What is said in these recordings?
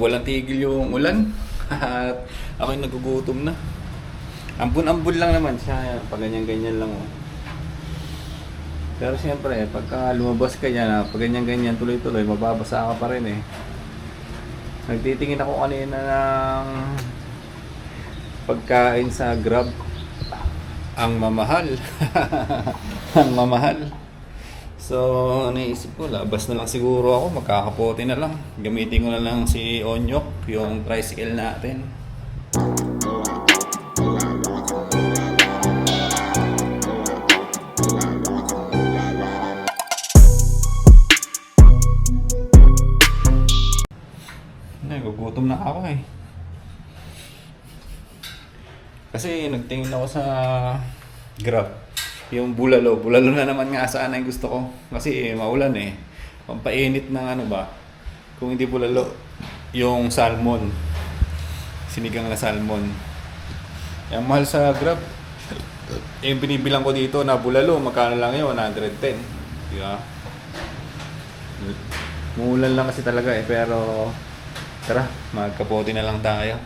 Walang tigil yung ulan at ako'y nagugutom na. Ambon-ambon lang naman siya, pag ganyan-ganyan lang. Oh. Pero siyempre, pagka lumabas ka dyan, pag ganyan-ganyan tuloy-tuloy, mababasa ka pa rin eh. Nagtitingin ako kanina ng pagkain sa Grab. Ang mamahal. Ang mamahal. So, naisip ko, labas na lang siguro ako, magkakapote na lang. Gamitin ko na lang si Onyok, yung tricycle natin. Nagugutom na ako eh. Kasi nagtingin ako sa Grab. Yung bulalo na naman nga sana yung gusto ko. Kasi maulan eh. Pampainit ng ano ba. Kung hindi bulalo, yung salmon. Sinigang na salmon. Yung mahal sa Grab. Yung binibilang ko dito na bulalo, magkano lang yun? 110. Diba? Muulan lang kasi talaga eh. Pero tara, magkapote na lang tayo.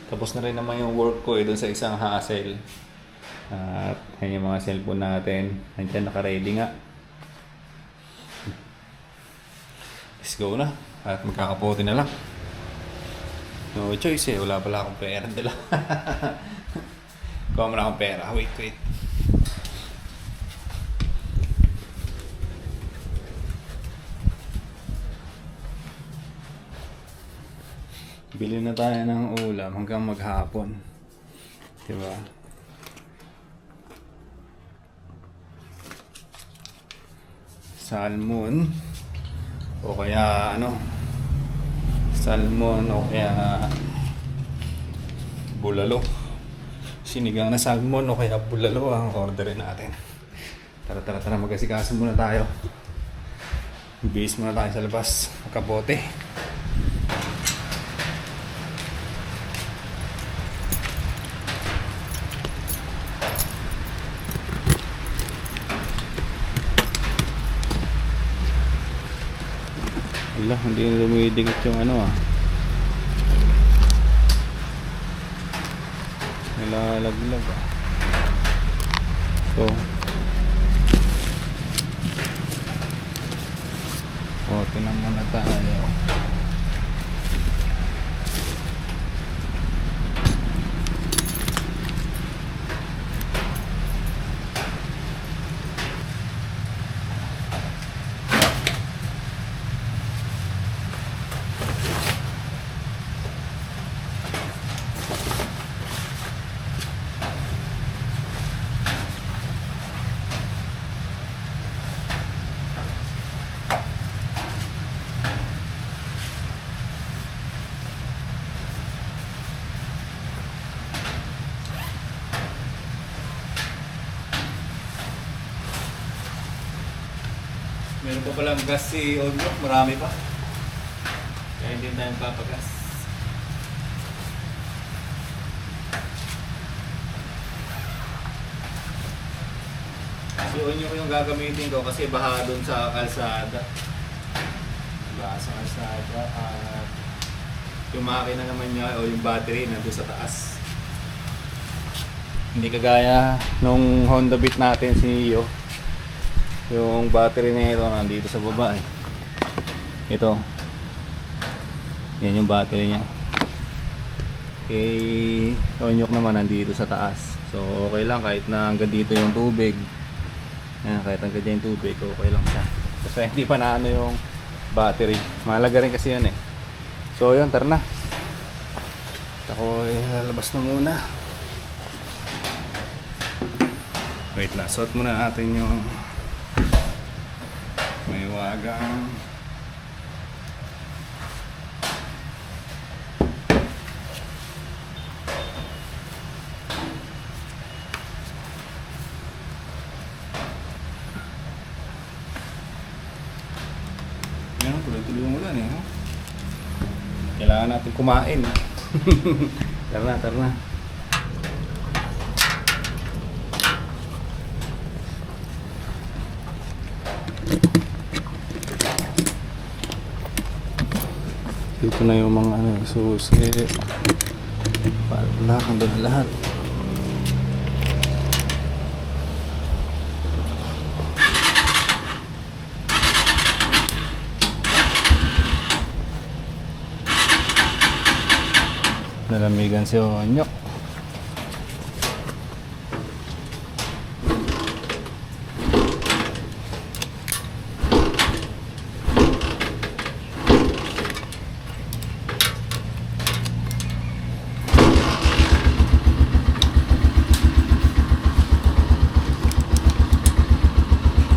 Tapos na rin naman yung work ko eh. Doon sa isang hassle. At yan yung mga cellphone natin. Nandiyan naka-ready nga. Let's go na. At magkakapote na lang. No choice eh. Wala pala akong pera nila. Kuha mo na akong pera. Wait. Bili na tayo ng ulam hanggang maghapon. Diba? Salmon o kaya salmon o kaya bulalo, sinigang na salmon o kaya bulalo ang orderin natin. Tara mag-asikaso muna tayo, bihis muna tayo sa labas, magkabote. Wala, hindi na lumidikit yung nalalaglag So na muna tayo. Meron pa palang gas si Onyok, marami pa. Kaya hindi tayo papagas. Si Onyok yung gagamitin ko kasi baha doon sa kalsada. Baha sa kalsada at yung makina naman niya o yung battery nandun sa taas. Hindi kagaya nung Honda Beat natin si Neo. Yung battery na ito nandito sa baba eh. Ito. Yan yung battery niya. Okay, Onyok naman nandito sa taas. So okay lang kahit na hanggang dito yung tubig. Yan, kahit hanggang dito yung tubig, okay lang siya. Kasi hindi pa na yung battery. Mahalaga rin kasi yan eh. So yun, tara na. Ako lalabas na muna. Wait lang, suot muna natin yung may wagang yan, tuloy-tuloy yung ulan eh. Kailangan natin kumain. Tara na. Dito na yung mga ano, susi. Wala kang doon lahat. Nalamigan si Onyok.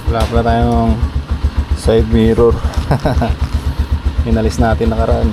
Wala pala tayong side mirror. Inalis natin nakaraan.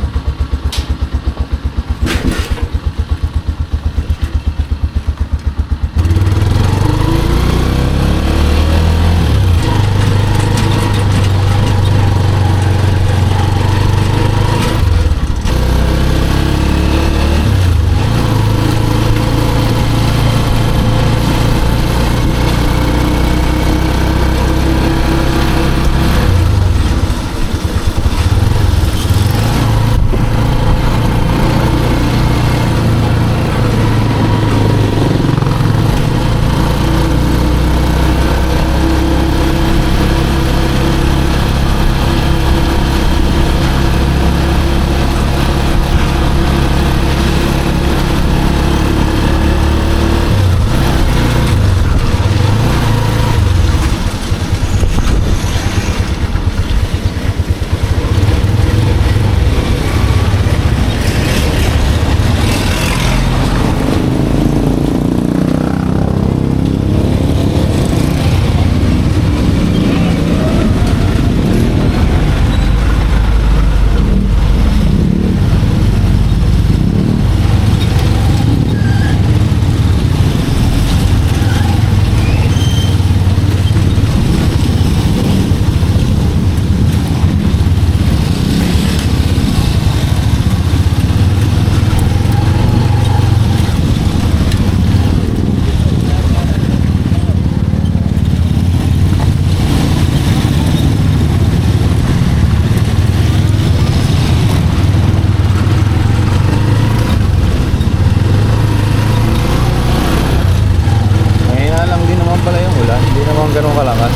Ganun kalakas,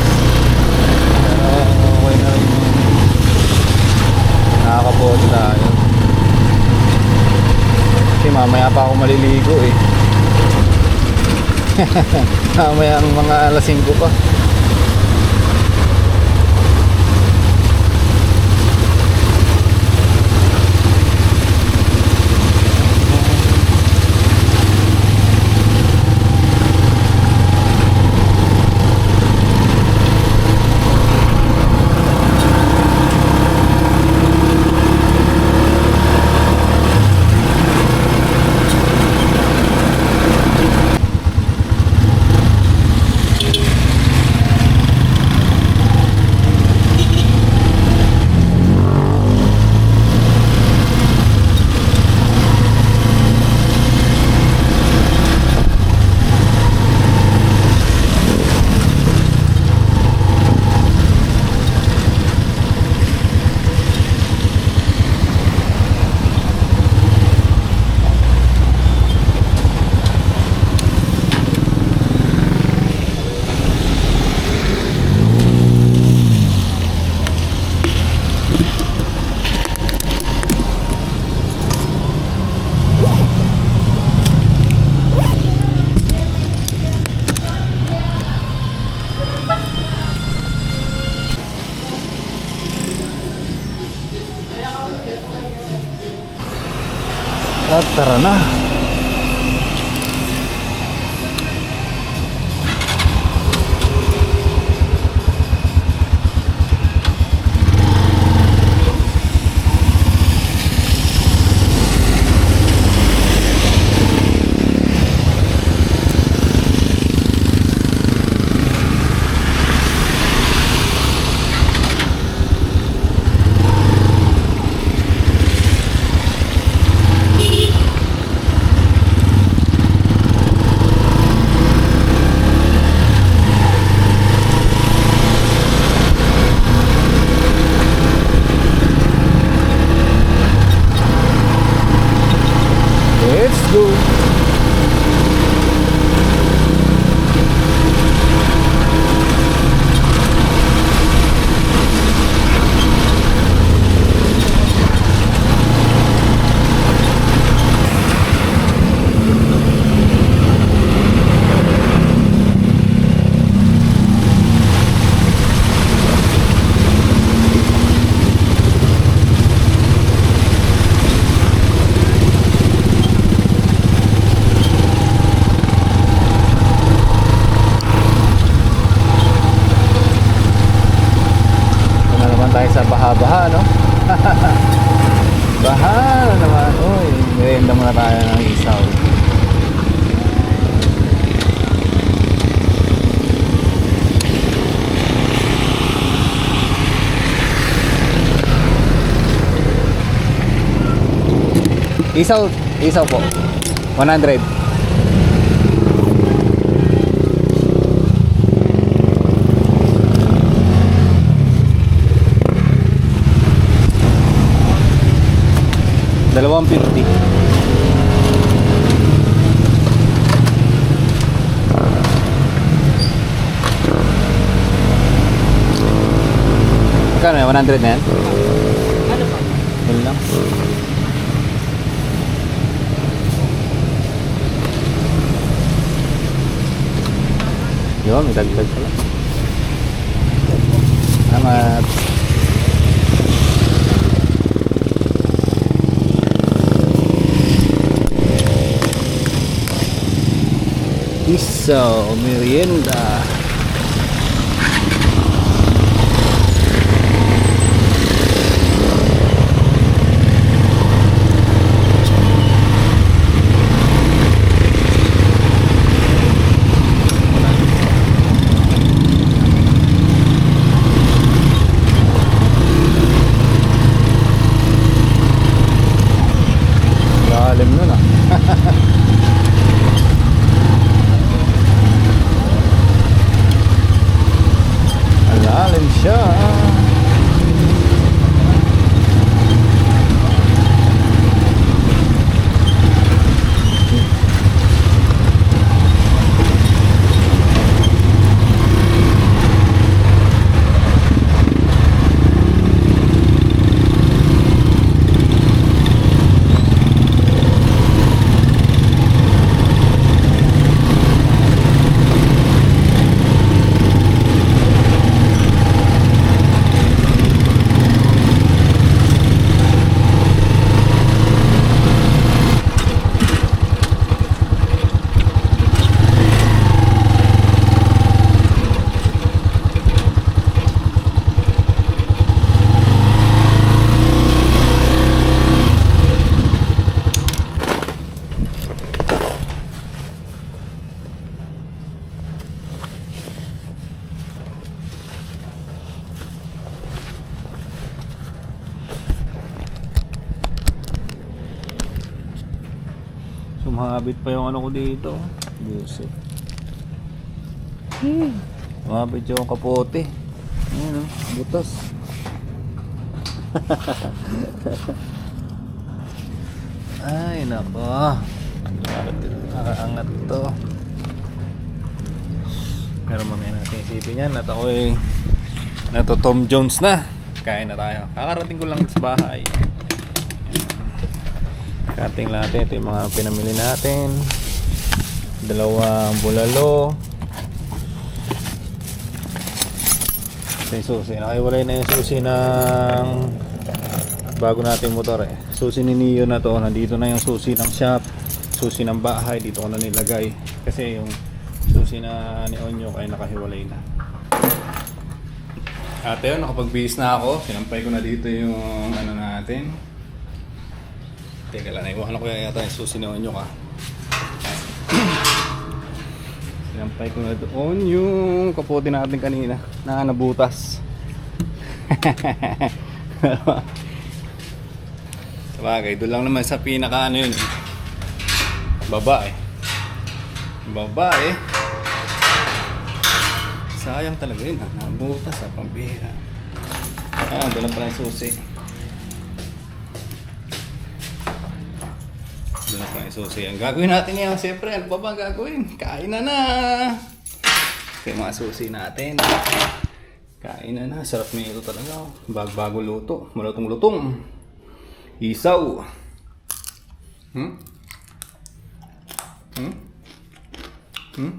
pero okay na rin, nakakabuti tayo kasi mamaya pa ako maliligo eh. Mamaya ang mga alas 5 pa. At tara na. go. Tayo sa baha-baha, no? Baha na naman. Uy, merienda muna tayo ng isaw. Isaw po. 100. $2.50. Magkano yan? 100 na yan? Ano pa? Yun lang. Yun, may dagdag pala. Salamat. Isaw, merienda. Lalim nun ah. Lalim siya. Sumabit pa yung ano ko dito. Buset. Sumabit yung kapote. Ayan o, butas. Ay nako. Nakaangat to. Pero mamaya natin isipin yan at ako nato Tom Jones na. Kain na tayo. Kakarating ko lang sa bahay. Kating natin, ito yung mga pinamili natin. 2 bulalo. Ito yung susi. Nakiwalay na yung susi ng bago natin motor eh. Susi ni Neo na to. Nandito na yung susi ng shop. Susi ng bahay. Dito ko na nilagay. Kasi yung susi na ni Onyo ay nakahiwalay na. At yun, nakapag-bihis na ako. Sinampay ko na dito yung ano natin. Teka lang, naiwanan ko yata yung susi na Onyo ka. Sinampay ko na doon yung kapote natin kanina na nabutas. Sabagay, doon lang naman sa pinaka ano yun. Baba eh. Baba eh. Sayang talaga yun ha. Nabutas sa pambihira. Doon lang pala yung susi. Doon na tayo susi. Ang gagawin natin ngayon, siyempre, ano pa ba ang gagawin? Kain na na! Ito yung mga susi natin. Kain na na. Sarap na ito talaga. Bago luto. Malutong-lutong. Isaw. Hmm? Hmm? Hmm?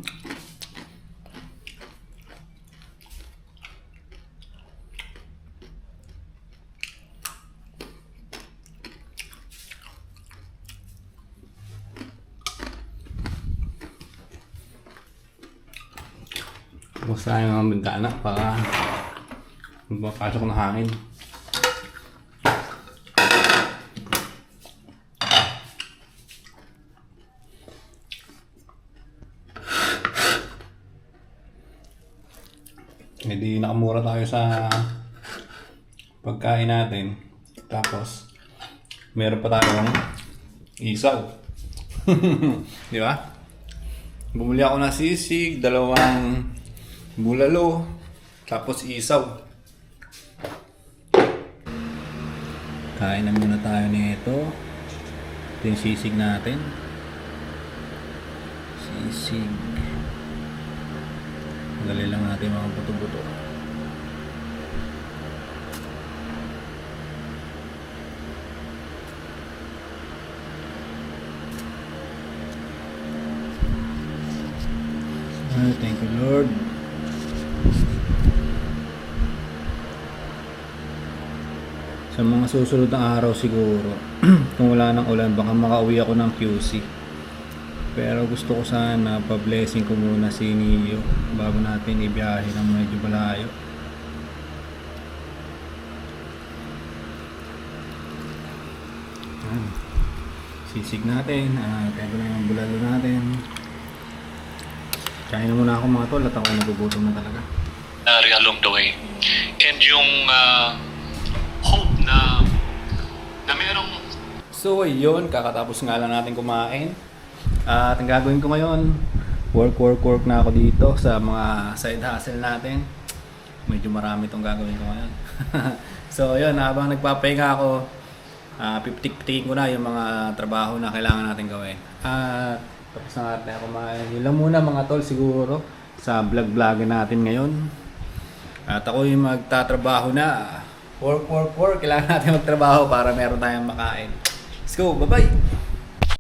Bukas tayo ng bintana para magpapasok ng hangin. Hindi nakamura tayo sa pagkain natin. Tapos meron pa tayong isaw. Di ba? Bumili ako ng sisig, 2 bulalo, tapos isaw. Kain na muna tayo nito. Ito yung sisig natin. Sisig. Dali lang natin mga buto-buto. Thank you, Lord. Sa mga susunod na araw siguro, kung wala nang ulan, baka makauwi ako ng QC. Pero gusto ko sana pa-blessing ko muna si Neo bago natin ibiyahe ng medyo malayo. Sisig natin, tayo na yung bulalo natin. Kain na muna ako mga tol at ako nagugutom na talaga. Along the way. And yung hope na merong... So yun, kakatapos nga lang natin kumain. At ang gagawin ko ngayon, work na ako dito sa mga side hustle natin. Medyo marami itong gagawin ko ngayon. So yun, habang nagpapahinga ako, piptik-pitikin ko na yung mga trabaho na kailangan natin gawin. At tapos na natin kumain. Yun lang muna mga tol siguro sa vlog-vlogin natin ngayon. At ako yung magtatrabaho na. Work. Kailangan natin magtrabaho para meron tayong makain. Let's go, bye-bye!